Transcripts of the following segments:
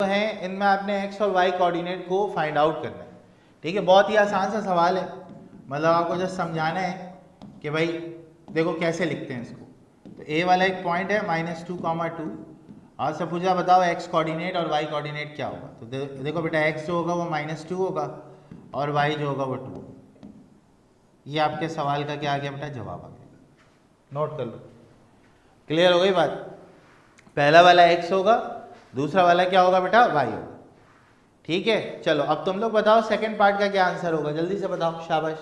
हैं, इनमें आपने x और y कोऑर्डिनेट को फाइंड आउट करना है। ठीक है, बहुत ही आसान सा सवाल है, मतलब आपको जस्ट समझाना है कि भाई देखो कैसे लिखते हैं इसको। तो a वाला एक पॉइंट है -2, और सब पूछा बताओ x कोऑर्डिनेट और y कोऑर्डिनेट क्या होगा। तो देखो बेटा x जो होगा वो -2 होगा और y जो होगा वो 2। ये आपके सवाल का क्या आ गया बेटा, जवाब आ गया। नोट कर लो, क्लियर हो गई बात। पहला वाला x होगा, दूसरा वाला क्या होगा बेटा, y होगा। ठीक है, चलो अब तुम लोग बताओ सेकंड पार्ट का क्या आंसर होगा, जल्दी से बताओ, शाबाश।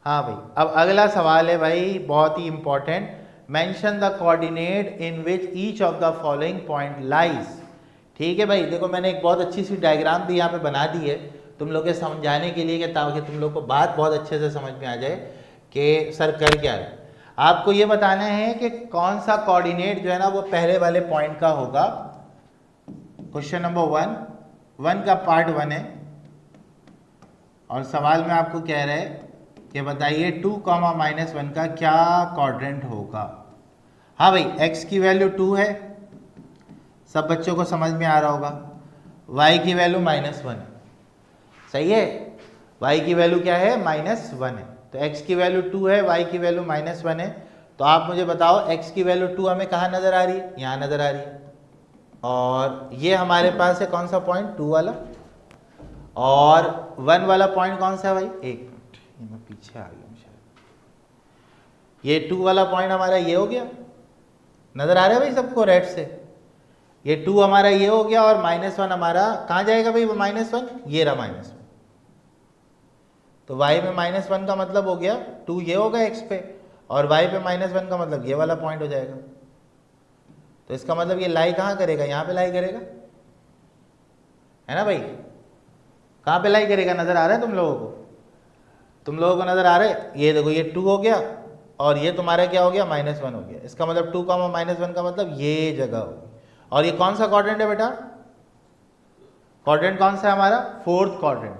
हाँ भाई, अब अगला सवाल है भाई बहुत ही important, mention the coordinate in which each of the following point lies. ठीक है भाई, देखो मैंने एक बहुत अच्छी सी डायग्राम भी यहाँ पे बना दी है तुम लोग के समझाने के लिए, ताकि तुम लोग को बात बहुत अच्छे से समझ में आ जाए कि सर कर क्या रहे। आपको ये बताना है कि कौन सा कोऑर्डिनेट जो है ना वो पहले वाले पॉइंट का होगा। क्वेश्चन नंबर 1 का पार्ट 1 है, और सवाल में आपको कह रहे हैं कि बताइए 2, -1 का क्या क्वाड्रेंट होगा। हाँ भाई, x की वैल्यू 2 है, सब बच्चों को समझ में आ रहा होगा। y की वैल्यू -1 है, सही है, y की वैल्यू क्या है, -1 है। तो x की वैल्यू 2 है, y की वैल्यू -1 है। तो आप मुझे बताओ x की वैल्यू 2 हमें कहाँ नज़र आ रही है, यहाँ नज़र आ रही है। और ये हमारे पास है कौन सा पॉइंट, 2 वाला, और 1 वाला पॉइंट कौन सा है भाई, 1 मिनट, ये मैं पीछे आ गया शायद। ये 2 वाला पॉइंट हमारा ये हो गया, नज़र आ रहा है भाई सबको रेड से। ये 2 हमारा ये हो गया, और -1 हमारा कहाँ जाएगा भाई, वो -1, ये रहा -1। तो y में -1 का मतलब हो गया 2 ये होगा x पे, और y पे -1 का मतलब ये वाला पॉइंट हो जाएगा। तो इसका मतलब ये लाई कहाँ करेगा, यहाँ पे लाई करेगा, है ना भाई। कहाँ पे लाई करेगा, नज़र आ रहा है तुम लोगों को, तुम लोगों को नज़र आ रहा है। ये देखो, ये 2 हो गया, और ये तुम्हारा क्या हो गया, -1 हो गया। इसका मतलब 2, -1 का मतलब ये जगह होगी। और ये कौन सा क्वाड्रेंट है बेटा, क्वाड्रेंट कौन सा है हमारा, 4th क्वाड्रेंट,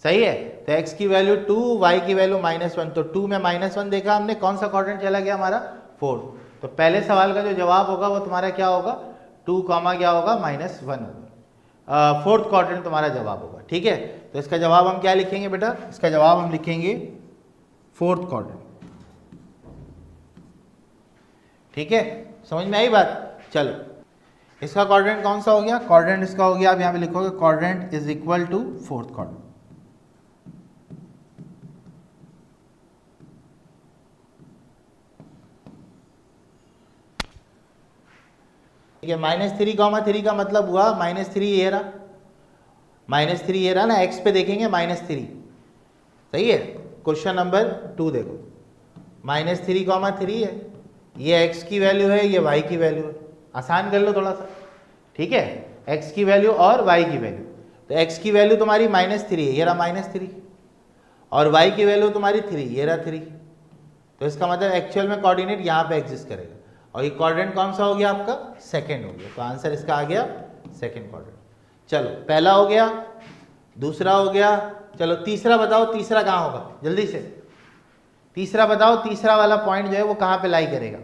सही है। तो x की वैल्यू 2, y की वैल्यू -1, तो 2 में -1 देखा हमने, कौन सा क्वाड्रेंट चला गया हमारा, 4। तो पहले सवाल का जो जवाब होगा वो तुम्हारा क्या होगा, 2, क्या होगा, -1 होगा। 4th क्वाड्रेंट तुम्हारा जवाब होगा। ठीक है, तो इसका जवाब हम क्या लिखेंगे बेटा, इसका जवाब हम लिखेंगे 4th क्वाड्रेंट। ठीक है, समझ में आई बात। चलो, इसका क्वाड्रेंट कौन सा हो गया, क्वाड्रेंट इसका हो गया, आप यहाँ पे लिखोगे quadrant is equal to 4th quadrant. ठीक है, -3, का मतलब हुआ -3 ये रहा, -3 ये रहा ना, x पे देखेंगे -3, सही है। क्वेश्चन नंबर 2 देखो, -3, है, ये x की वैल्यू है, ये y की वैल्यू है। आसान कर लो थोड़ा सा, ठीक है, x की वैल्यू और y की वैल्यू। तो x की वैल्यू तुम्हारी -3 है, ये रहा -3, और y की वैल्यू तुम्हारी 3, ये रहा 3। तो इसका मतलब एक्चुअल में कोऑर्डिनेट यहाँ पे एग्जिस्ट करेगा, और ये क्वाड्रेंट कौन सा हो गया आपका, सेकंड हो गया। तो आंसर इसका आ गया सेकंड क्वाड्रेंट। चलो, पहला हो गया, दूसरा हो गया, चलो तीसरा बताओ, तीसरा कहाँ होगा, जल्दी से तीसरा बताओ, तीसरा वाला पॉइंट जो है वो कहाँ पे लाई करेगा।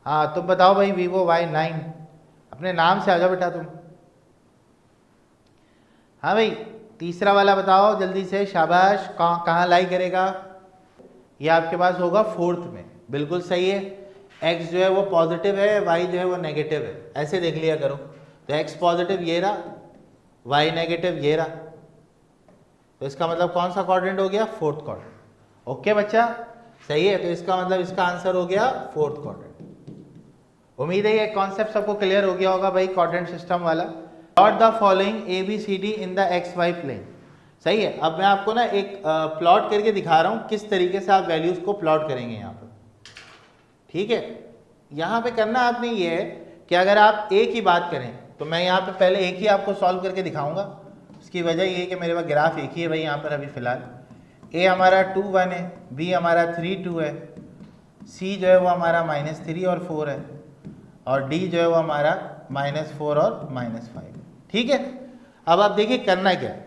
हाँ तुम बताओ भाई, Vivo Y9, अपने नाम से आ जाओ बेटा तुम। हाँ भाई, तीसरा वाला बताओ जल्दी से, शाबाश। कहाँ लाई करेगा, ये आपके पास होगा 4th में, बिल्कुल सही है। x जो है वो पॉजिटिव है, y जो है वो नेगेटिव है, ऐसे देख लिया करो। तो x पॉजिटिव ये रहा, y नेगेटिव ये रहा, तो इसका मतलब कौन सा क्वाड्रेंट हो गया, 4th क्वाड्रेंट। ओके बच्चा, सही है। तो इसका मतलब इसका आंसर हो गया 4th क्वाड्रेंट। उम्मीद है ये कॉन्सेप्ट सबको क्लियर हो गया होगा भाई, क्वाड्रेंट सिस्टम वाला। Plot the following ABCD in the XY plane, सही है। अब मैं आपको ना एक प्लॉट करके दिखा रहा हूँ किस तरीके से आप वैल्यूज को प्लॉट करेंगे यहाँ पर। ठीक है, यहाँ पे करना आपने ये है कि अगर आप a की बात करें तो मैं यहाँ पे पहले एक ही आपको सॉल्व करके दिखाऊंगा। इसकी वजह ये है कि मेरे पास ग्राफ एक ही है भाई यहाँ पर अभी फिलहाल। a हमारा 2, 1 है, b हमारा 3, 2 है, c जो है वो हमारा -3 और 4 है, और d जो है वो हमारा -4 और -5 है। ठीक है, अब आप देखिए करना क्या है,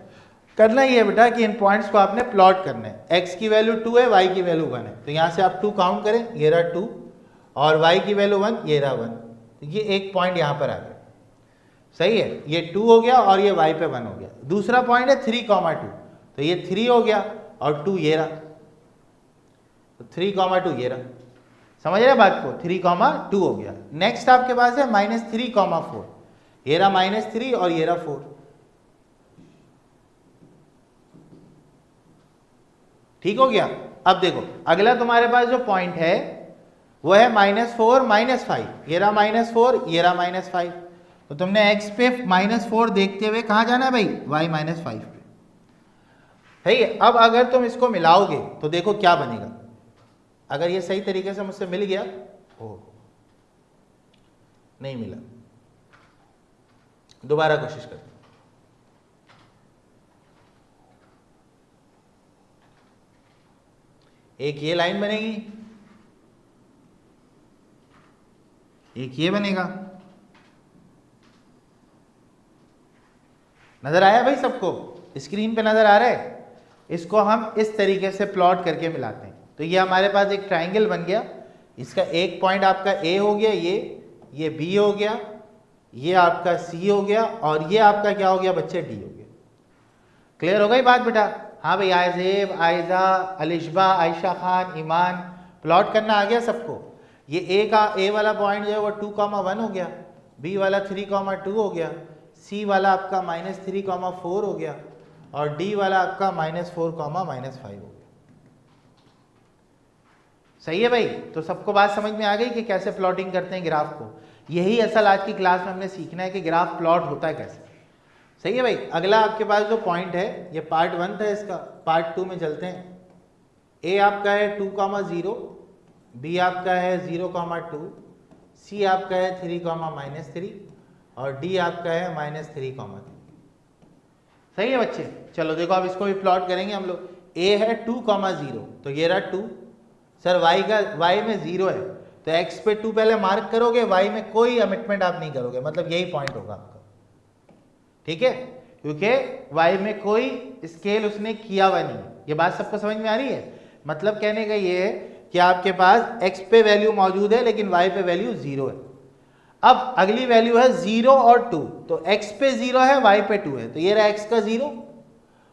करना ये है बेटा कि इन पॉइंट्स को आपने प्लॉट करना है। x की वैल्यू 2 है, y की वैल्यू 1 है, तो यहाँ से आप 2 काउंट करें, ये रहा 2, और y की वैल्यू 1, ये रहा 1। तो ये एक पॉइंट यहाँ पर आ गया, सही है, ये 2 हो गया और ये y पे 1 हो गया। दूसरा पॉइंट है 3,2, तो ये 3 हो गया और 2 ये रहा, तो 3,2 ये रहा, समझ रहे बात को, 3,2 हो गया। नेक्स्ट आपके पास है -3,4, ये रहा -3 और ये रहा 4, ठीक हो गया। अब देखो अगला तुम्हारे पास जो पॉइंट है वो है -4 -5, ये रहा -4 ये रहा -5, तो तुमने x पे -4 देखते हुए कहाँ जाना है भाई, y -5 पे, सही है। अब अगर तुम इसको मिलाओगे तो देखो क्या बनेगा, अगर ये सही तरीके से मुझसे मिल गया, ओ नहीं मिला, दोबारा कोशिश करते हैं। एक ये लाइन बनेगी, एक ये बनेगा, नजर आया भाई सबको, स्क्रीन पे नजर आ रहा है। इसको हम इस तरीके से प्लॉट करके मिलाते हैं, तो ये हमारे पास एक ट्राइंगल बन गया, इसका एक पॉइंट आपका ए हो गया, ये बी हो गया, ये आपका सी हो गया और ये आपका क्या हो गया बच्चे, डी हो गया। क्लियर हो गई बात बेटा? हाँ भाई, आयजेब, आयजा, अलिशबा, आयशा खान, ईमान, प्लॉट करना आ गया सबको। ये ए वाला पॉइंट जो है वो 2,1 हो गया, बी वाला 3,2 हो गया, सी वाला आपका -3,4 हो गया और डी वाला आपका -4, -5 हो गया। सही है भाई? तो सबको बात समझ में आ गई कि कैसे प्लॉटिंग करते हैं ग्राफ को। यही असल आज की क्लास में हमने सीखना है कि ग्राफ प्लॉट होता है कैसे। सही है भाई? अगला आपके पास जो पॉइंट है, ये पार्ट 1 था, इसका पार्ट 2 में चलते हैं। ए आपका है 2,0, बी आपका है 0,2, सी आपका है 3,-3 और डी आपका है -3,3। सही है बच्चे? चलो देखो अब इसको भी प्लॉट करेंगे हम लोग। ए है 2,0, तो ये रहा 2, सर y में 0 है तो x पे 2 पहले मार्क करोगे, y में कोई अमिटमेंट आप नहीं करोगे, मतलब यही पॉइंट होगा आपका, ठीक है, क्योंकि y में कोई स्केल उसने किया हुआ नहीं। ये बात सबको समझ में आ रही है? मतलब कहने का ये है कि आपके पास x पे वैल्यू मौजूद है लेकिन y पे वैल्यू 0 है। अब अगली वैल्यू है 0 और 2, तो x पे 0 है, y पे 2 है, तो ये रहा x का 0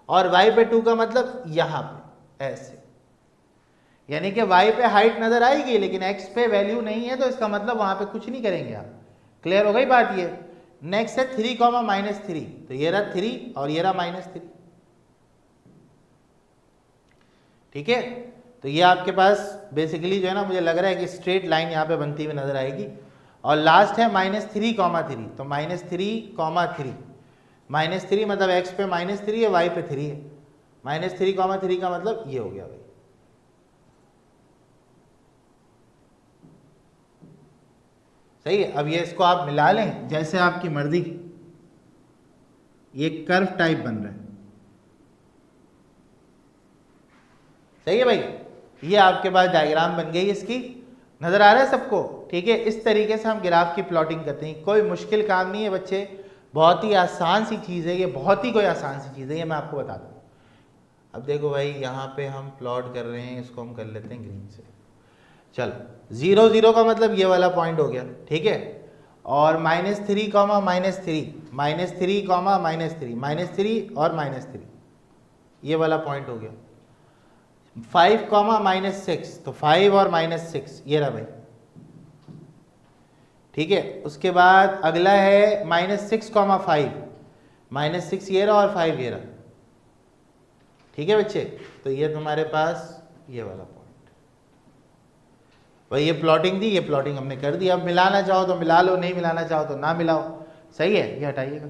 और y पे 2 का मतलब यहां पे ऐसे, यानी कि y पे हाइट नजर आएगी लेकिन x पे वैल्यू नहीं है, तो इसका मतलब वहां पे कुछ नहीं करेंगे आप। क्लियर हो गई बात? ये नेक्स्ट है 3,-3, तो ये रहा 3 और ये रहा -3, ठीक है। तो ये आपके पास बेसिकली जो है ना, मुझे लग रहा है कि स्ट्रेट लाइन यहाँ पे बनती हुई नजर आएगी। और लास्ट है -3,3, तो -3,3, -3 मतलब x पे -3 है, y पे 3 है, -3,3 का मतलब ये हो गया भाई। सही है? अब ये इसको आप मिला लें जैसे आपकी मर्जी, ये कर्व टाइप बन रहा है। सही है भाई? ये आपके पास डायग्राम बन गई इसकी, नजर आ रहा है सबको? ठीक है, इस तरीके से हम ग्राफ की प्लॉटिंग करते हैं। कोई मुश्किल काम नहीं है बच्चे, बहुत ही आसान सी चीज़ है ये, बहुत ही कोई आसान सी चीज़ है ये, मैं आपको बता दूँ। अब देखो भाई, यहाँ पे हम प्लॉट कर रहे हैं, इसको हम कर लेते हैं ग्रीन से। चलो 0, 0 का मतलब ये वाला पॉइंट हो गया, ठीक है। और -3, -3, -3, -3 और -3, ये वाला पॉइंट हो गया। 5, -6, तो 5 और -6 ये रहा भाई, ठीक है। उसके बाद अगला है -6, 5, -6 ये रहा और 5 ये रहा, ठीक है बच्चे। तो ये तुम्हारे पास ये वाला पॉइंट भाई, ये प्लॉटिंग थी, ये प्लॉटिंग हमने कर दी। अब मिलाना चाहो तो मिला लो, नहीं मिलाना चाहो तो ना मिलाओ। सही है? ये हटाइएगा,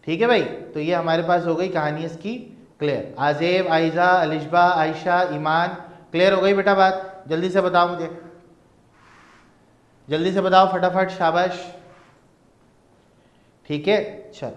ठीक है भाई। तो ये हमारे पास हो गई कहानी इसकी क्लियर। आजेब, आयजा, अलिशबा, आयशा, ईमान, क्लियर हो गई बेटा बात? जल्दी से बताओ मुझे, जल्दी से बताओ फटाफट, शाबाश, ठीक है। चल